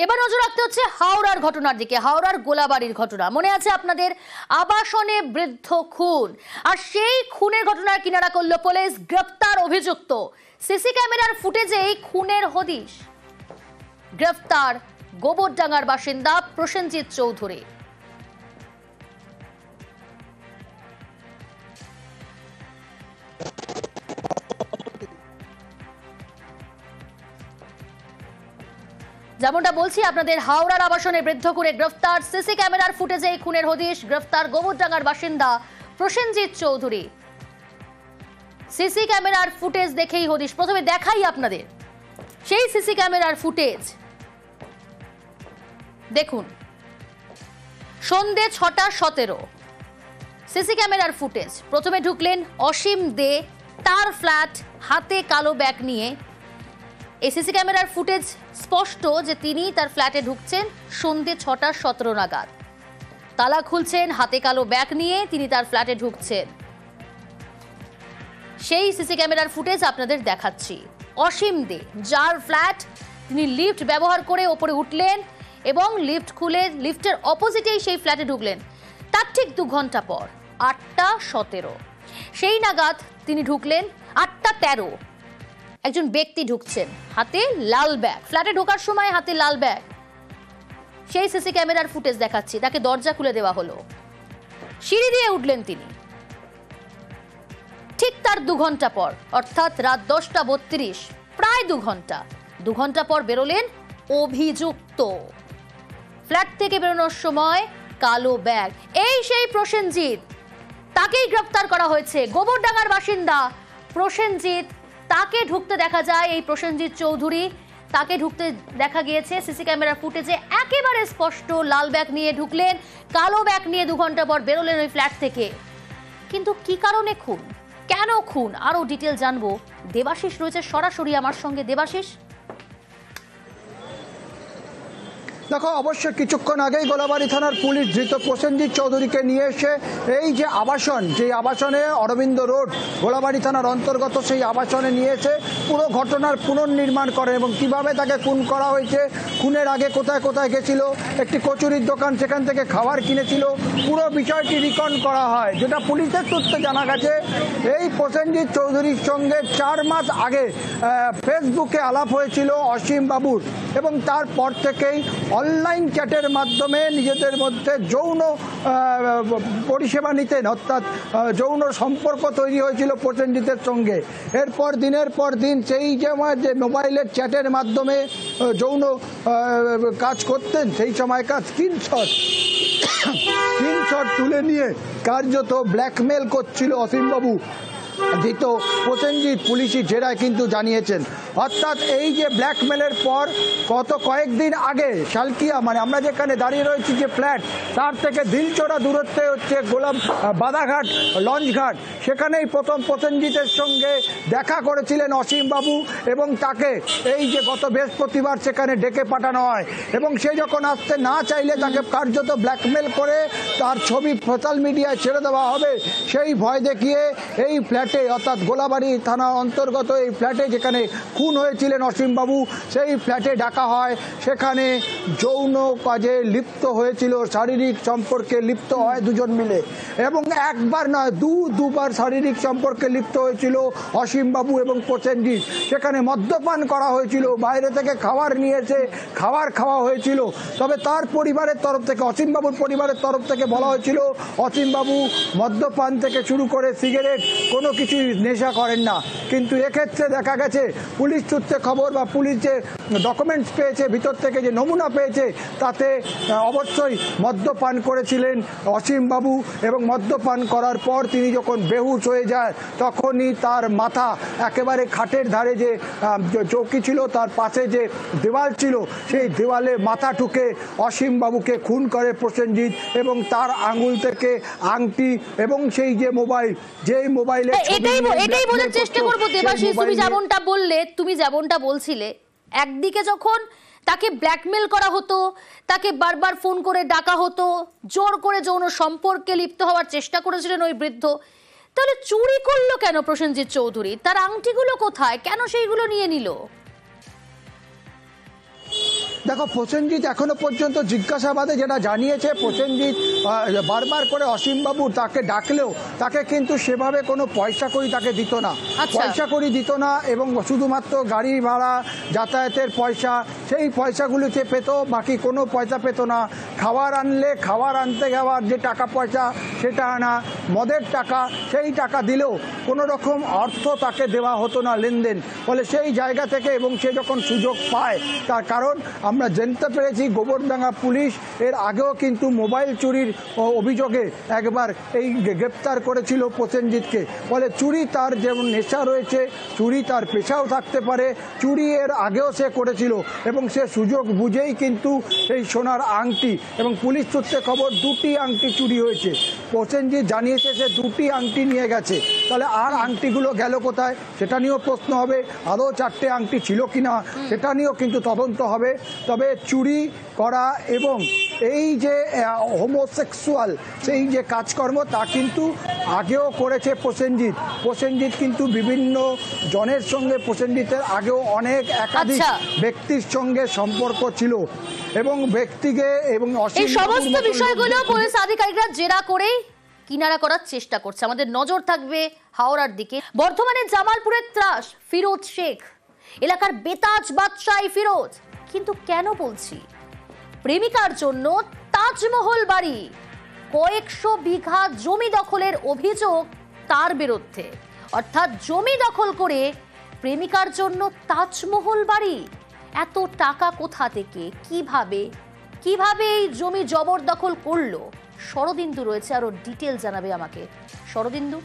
এবার নজর রাখতে হচ্ছে হাওড়ার ঘটনার দিকে। হাওড়ার গোলাবাড়ির ঘটনা মনে আছে আপনাদের, আবাসনে বৃদ্ধ খুন, আর সেই খুনের ঘটনার কিনারা করল পুলিশ। গ্রেফতার অভিযুক্ত, সিসি ক্যামেরার ফুটেজে এই খুনের হদিশ। গ্রেফতার গোবরডাঙ্গার বাসিন্দা প্রসেনজিৎ চৌধুরী। যেমনটা বলছি আপনাদের, হাওড়ার আবাসনে বৃদ্ধ খুনে গ্রেফতার, সিসি ক্যামেরার ফুটেজে এই খুনের হদিশ। গ্রেফতার গোবরডাঙ্গার বাসিন্দা প্রসেনজিৎ চৌধুরী। সিসি ক্যামেরার ফুটেজ দেখেই হদিশ। প্রথমে দেখাই আপনাদের সেই সিসি ক্যামেরার ফুটেজ। দেখুন, সন্ধে 6:17 সিসি ক্যামেরার ফুটেজ। প্রথমে ঢুকলেন অসীম দে, তার ফ্ল্যাট, হাতে কালো ব্যাগ নিয়ে। এই সিসি ক্যামেরার ফুটেজ স্পষ্ট যে তিনি তার ফ্ল্যাটে ঢুকছেন সন্ধে 6:17 নাগাদ। তালা খুলছেন, হাতে কালো ব্যাগ নিয়ে তিনি তার ফ্ল্যাটে ঢুকছেন। সেই সিসি ক্যামেরার ফুটেজ আপনাদের দেখাচ্ছি। অসীম দে, যার ফ্ল্যাট, তিনি লিফট ব্যবহার করে ওপরে উঠলেন এবং লিফট খুলে লিফটের অপোজিটেই সেই ফ্ল্যাটে ঢুকলেন। তার ঠিক 2 ঘন্টা পর 8:17 সেই নাগাদ তিনি ঢুকলেন। 8:13 একজন ব্যক্তি ঢুকছেন, হাতে লাল ব্যাগ। ফ্ল্যাটে ঢোকার সময় হাতে লাল ব্যাগ। সেই সিসি ক্যামেরার ফুটেজ দেখাচ্ছি। তাকে দরজা খুলে দেওয়া হলো, সিঁড়ি দিয়ে উঠলেন তিনি। ঠিক তার 2 ঘন্টা পর, অর্থাৎ রাত 10:32, প্রায় 2 ঘন্টা পর বেরোলেন অভিযুক্ত। ফ্ল্যাট থেকে বেরোনোর সময় কালো ব্যাগ। এই সেই প্রসেনজিৎ, তাকেই গ্রেফতার করা হয়েছে। গোবরডাঙ্গার বাসিন্দা প্রসেনজিৎ, তাকে ঢুকতে দেখা যায়। এই প্রসেনজিৎ চৌধুরী, তাকে ঢুকতে দেখা গিয়েছে সিসি ক্যামেরার ফুটেজে। একেবারে স্পষ্ট লাল ব্যাগ নিয়ে ঢুকলেন, কালো ব্যাগ নিয়ে 2 ঘন্টা পর বেরোলেন ওই ফ্ল্যাট থেকে। কিন্তু কি কারণে খুন, কেন খুন, আরো ডিটেল জানবো। দেবাশিস রয়েছে সরাসরি আমার সঙ্গে। দেবাশিস, দেখো, অবশ্যই কিছুক্ষণ আগেই গোলাবাড়ি থানার পুলিশ ধৃত প্রসেনজিৎ চৌধুরীকে নিয়ে এসে এই যে আবাসন, যে আবাসনে অরবিন্দ রোড গোলাবাড়ি থানার অন্তর্গত, সেই আবাসনে নিয়ে এসে পুরো ঘটনার পুনর্নির্মাণ করে এবং কিভাবে তাকে খুন করা হয়েছে, খুনের আগে কোথায় কোথায় গেছিল, একটি কচুরির দোকান, সেখান থেকে খাবার কিনেছিল, পুরো বিষয়টি রিকন করা হয়। যেটা পুলিশের সূত্রে জানা গেছে, এই প্রসেনজিৎ চৌধুরীর সঙ্গে 4 মাস আগে ফেসবুকে আলাপ হয়েছিল অসীম বাবুর, এবং তারপর থেকেই অনলাইন চ্যাটের মাধ্যমে নিজেদের মধ্যে যৌন পরিষেবা নিতেন, অর্থাৎ যৌন সম্পর্ক তৈরি হয়েছিল প্রসেনজিতের সঙ্গে। এরপর দিনের পর দিন সেই যে মোবাইলের চ্যাটের মাধ্যমে যৌন কাজ করতেন, সেই সময়কার স্ক্রিনশট তুলে নিয়ে কার্যত ব্ল্যাকমেল করছিল অসীমবাবু। ধৃত প্রসেনজিৎ পুলিশি জেরায় কিন্তু জানিয়েছেন। অর্থাৎ এই যে ব্ল্যাকমেলের পর গত কয়েকদিন আগে শালকিয়া, মানে আমরা যেখানে দাঁড়িয়ে রয়েছি যে ফ্ল্যাট, তার থেকে দিলচোড়া দূরত্বে হচ্ছে বাদাঘাট লঞ্চঘাট, সেখানেই প্রথম প্রসেনজিতের সঙ্গে দেখা করেছিলেন অসীমবাবু, এবং তাকে এই যে গত বৃহস্পতিবার সেখানে ডেকে পাঠানো হয়, এবং সে যখন আসতে না চাইলে তাকে কার্যত ব্ল্যাকমেল করে তার ছবি সোশ্যাল মিডিয়ায় ছেড়ে দেওয়া হবে সেই ভয় দেখিয়ে এই ফ্ল্যাটে, অর্থাৎ গোলাবাড়ি থানা অন্তর্গত এই ফ্ল্যাটে যেখানে খুন হয়েছিলেন অসীমবাবু, সেই ফ্ল্যাটে ডাকা হয়। সেখানে যৌন কাজে লিপ্ত হয়েছিল, শারীরিক সম্পর্কে লিপ্ত হয় দুজন মিলে, এবং একবার নয় দুবার শারীরিক সম্পর্কে লিপ্ত হয়েছিল অসীমবাবু এবং প্রসেনজিৎ। সেখানে মদ্যপান করা হয়েছিল, বাইরে থেকে খাবার নিয়ে এসে খাবার খাওয়া হয়েছিল। তবে তার পরিবারের তরফ থেকে, অসীমবাবুর পরিবারের তরফ থেকে বলা হয়েছিল অসীমবাবু মদ্যপান থেকে শুরু করে সিগারেট কোনো কিছু নেশা করেন না। কিন্তু এক্ষেত্রে দেখা গেছে পুলিশ সূত্রে খবর, বা পুলিশ যে ডকুমেন্টস পেয়েছে, ভিতর থেকে যে নমুনা পেয়েছে, তাতে অবশ্যই মদ্যপান করেছিলেন অসীমবাবু, এবং মদ্যপান করার পর তিনি যখন বেহুশ হয়ে যায়, তখনই তার মাথা একেবারে খাটের ধারে যে চৌকি ছিল তার পাশে যে দেওয়াল ছিল, সেই দেওয়ালে মাথা ঠুকে অসীমবাবুকে খুন করে প্রসেনজিৎ, এবং তার আঙুল থেকে আংটি এবং সেই যে মোবাইল, যেই মোবাইলে এটাই বোঝার চেষ্টা করবো দেবাশিস। তুমি যেমনটা বলছিলে, একদিকে যখন তাকে ব্ল্যাকমেল করা হতো, তাকে বারবার ফোন করে ডাকা হতো, জোর করে যৌন সম্পর্কে লিপ্ত হওয়ার চেষ্টা করেছিলেন ওই বৃদ্ধ, তাহলে চুরি করলো কেন প্রসেনজিৎ চৌধুরী? তার আংটিগুলো কোথায়, কেন সেইগুলো নিয়ে নিল? দেখো, প্রসেনজিৎ এখনো পর্যন্ত জিজ্ঞাসাবাদে যেটা জানিয়েছে, প্রসেনজিৎ বারবার করে অসীমবাবু তাকে ডাকলেও তাকে কিন্তু সেভাবে কোনো পয়সা কড়ি তাকে দিত না, পয়সা কড়ি দিত না, এবং শুধুমাত্র গাড়ি ভাড়া যাতায়াতের পয়সা সেই পয়সাগুলিতে পেত, বাকি কোনো পয়সা পেত না। খাবার আনলে খাবার আনতে যাওয়ার যে টাকা পয়সা সেটা আনা, মদের টাকা সেই টাকা দিলেও কোনো রকম অর্থ তাকে দেওয়া হতো না লেনদেন। ফলে সেই জায়গা থেকে, এবং সে যখন সুযোগ পায়, তার কারণ আমরা জানতে পেরেছি গোবরডাঙ্গা পুলিশ এর আগেও কিন্তু মোবাইল চুরির অভিযোগে একবার এই গ্রেপ্তার করেছিল প্রসেনজিৎকে। ফলে চুরি তার যেমন নেশা রয়েছে, চুরি তার পেশাও থাকতে পারে, চুরি এর আগেও সে করেছিল, এবং সে সুযোগ বুঝেই কিন্তু এই সোনার আংটি, এবং পুলিশ সূত্রে খবর 2টি আংটি চুরি হয়েছে। প্রসেনজিৎ জানিয়েছে সে 2টি আংটি নিয়ে গেছে, তাহলে আর আংটিগুলো গেল কোথায় সেটা নিয়েও প্রশ্ন হবে। আরও 4টে আংটি ছিল কিনা সেটা নিয়েও কিন্তু তদন্ত হবে। তবে চুরি করা এবং এই যে হোমোসেক্সুয়াল সেই যে কাজকর্ম তা কিন্তু আগেও করেছে প্রসেনজিৎ কিন্তু বিভিন্ন জনের সঙ্গে প্রসেনজিতের আগেও অনেক একাধিক ব্যক্তির সঙ্গে সম্পর্ক ছিল, এবং ব্যক্তিকে এবং এই সমস্ত বিষয়গুলো পুলিশ আধিকারিকরা জেরা করে কিনারা করার চেষ্টা করছে। আমাদের নজর থাকবে হাওড়ার দিকে। বর্ধমানের জামালপুরের ত্রাস ফিরোজ শেখ, এলাকার বেতাজ বাদশাহ ফিরোজ, কিন্তু কেন বলছি, প্রেমিকার জন্য তাজমহল বাড়ি, কয়েকশো বিঘা জমি দখলের অভিযোগ তার বিরুদ্ধে। অর্থাৎ জমি দখল করে প্রেমিকার জন্য তাজমহল বাড়ি। এত টাকা কোথা থেকে, কিভাবে এই জমি জবরদখল করলো? শরদিন্দু রয়েছে, আরো ডিটেল জানাবে আমাকে। শরদিন্দু,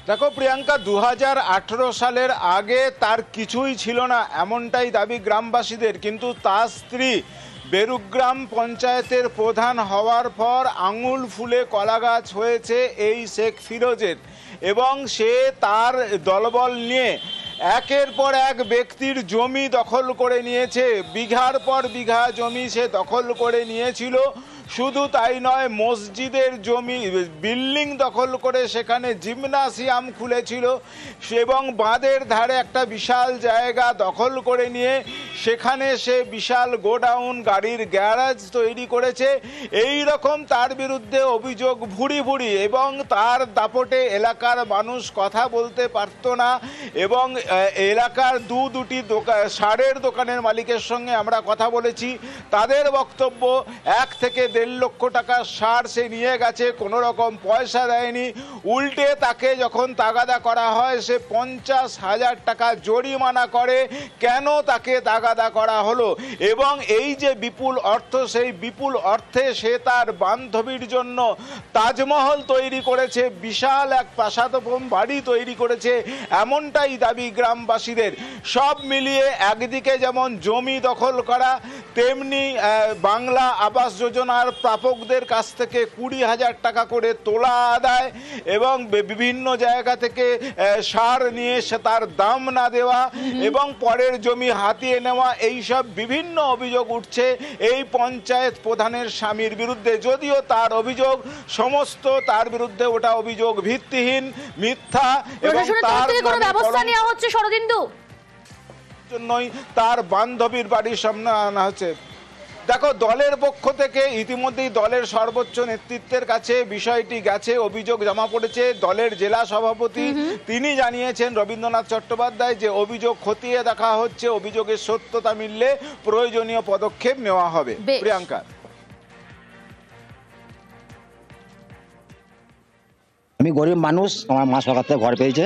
দেখো প্রিয়াঙ্কা, 2018 সালের আগে তার কিছুই ছিল না এমনটাই দাবি গ্রামবাসীদের, কিন্তু তার স্ত্রী বেরুগ্রাম পঞ্চায়েতের প্রধান হওয়ার পর আঙুল ফুলে কলা গাছ হয়েছে এই শেখ ফিরোজের, এবং সে তার দলবল নিয়ে একের পর এক ব্যক্তির জমি দখল করে নিয়েছে। বিঘার পর বিঘা জমি সে দখল করে নিয়েছিল। শুধু তাই নয়, মসজিদের জমি বিল্ডিং দখল করে সেখানে জিমনাসিয়াম খুলেছিল, এবং বাঁধের ধারে একটা বিশাল জায়গা দখল করে নিয়ে সেখানে সে বিশাল গোডাউন, গাড়ির গ্যারাজ তৈরি করেছে। এই রকম তার বিরুদ্ধে অভিযোগ ভুরি ভুরি, এবং তার দাপটে এলাকার মানুষ কথা বলতে পারত না। এবং এলাকার দুটি সারের দোকানের মালিকের সঙ্গে আমরা কথা বলেছি, তাদের বক্তব্য 1 থেকে 1.5 লক্ষ টাকার সার সে নিয়ে গেছে, কোনো রকম পয়সা দেয়নি। উল্টে তাকে যখন তাগাদা করা হয় সে 50,000 টাকা জরিমানা করে। কেন তাকে তাগাদা করা হলো? এবং এই যে বিপুল অর্থ, সেই বিপুল অর্থে সে তার বান্ধবীর জন্য তাজমহল তৈরি করেছে, বিশাল এক প্রাসাদোপম বাড়ি তৈরি করেছে, এমনটাই দাবি গ্রামবাসীদের। সব মিলিয়ে একদিকে যেমন জমি দখল করা, তেমনি বাংলা আবাস যোজনার প্রাপকদের কাছ থেকে 20,000 টাকা করে তোলা আদায়, এবং বিভিন্ন জায়গা থেকে সার নিয়ে সে তার দাম না দেওয়া, এবং পরের জমি হাতিয়ে নেওয়া, এই সব বিভিন্ন অভিযোগ উঠছে এই পঞ্চায়েত প্রধানের স্বামীর বিরুদ্ধে। যদিও তার অভিযোগ সমস্ত তার বিরুদ্ধে ওটা অভিযোগ ভিত্তিহীন, মিথ্যা, এবং তার ব্যবস্থা নেওয়া হচ্ছে শরদিন্দু জন্যই তার বান্ধবীর বাড়ির সামনে আনা হচ্ছে। দেখো, দলের পক্ষ থেকে ইতিমধ্যেই দলের সর্বোচ্চ নেতৃত্বের কাছে বিষয়টি গেছে, অভিযোগ জমা পড়েছে। দলের জেলা সভাপতি তিনি জানিয়েছেন, রবীন্দ্রনাথ চট্টোপাধ্যায়, যে অভিযোগ খতিয়ে দেখা হচ্ছে, অভিযোগের সত্যতা মিললে প্রয়োজনীয় পদক্ষেপ নেওয়া হবে। প্রিয়াঙ্কা, আমি গরিব মানুষ, আমার মা সরকার থেকে ঘর পেয়েছে,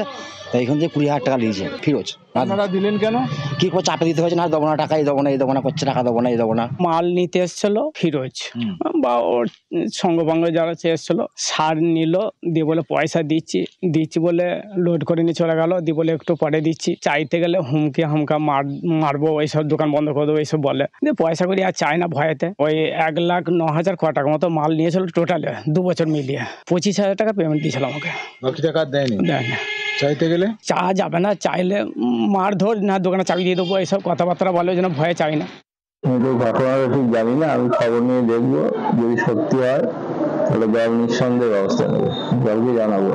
তাই এখান থেকে 20,000 টাকা নিয়েছে ফিরোজ। আপনারা দিলেন কেন? কি করে চাপে দিতে হয়েছে, না দেবো না, টাকা এই দেবো না, এই দেবো না করছে, টাকা দেবো না, এই দেবো না। মাল নিতে এসেছিল ফিরোজ বা ওর সঙ্গভঙ্গ যারা এসেছিল, সার নিল, দিয়ে বলে পয়সা দিচ্ছি বলে লোড করে নিয়ে চলে গেল, দিয়ে বলে একটু পরে দিচ্ছি, চাইতে গেলে হুমকি হামকা মারবো, এইসব দোকান বন্ধ করে দেবো এইসব বলে, দিয়ে পয়সা করি আর চায় না ভয়েতে। ওই 1,09,000 টাকা মতো মাল নিয়েছিল টোটালে 2 বছর মিলিয়ে। 25,000 টাকা পেমেন্ট দিয়েছিল আমাকে, বাকি টাকা দেয়নি। দেয়নি। চাইতে গেলে চা যাবে না, চাইলে মারধর, না দোকানে চাবি দিয়ে দেবো, এইসব কথাবার্তা বলে, যেন ভয়ে চাই না। আমি তো ঘটনাটা ঠিক জানি না, আমি খবর নিয়ে দেখবো, যদি সত্যি হয় তাহলে দল নিঃসন্দেহে ব্যবস্থা নেবে, দলকে জানাবো।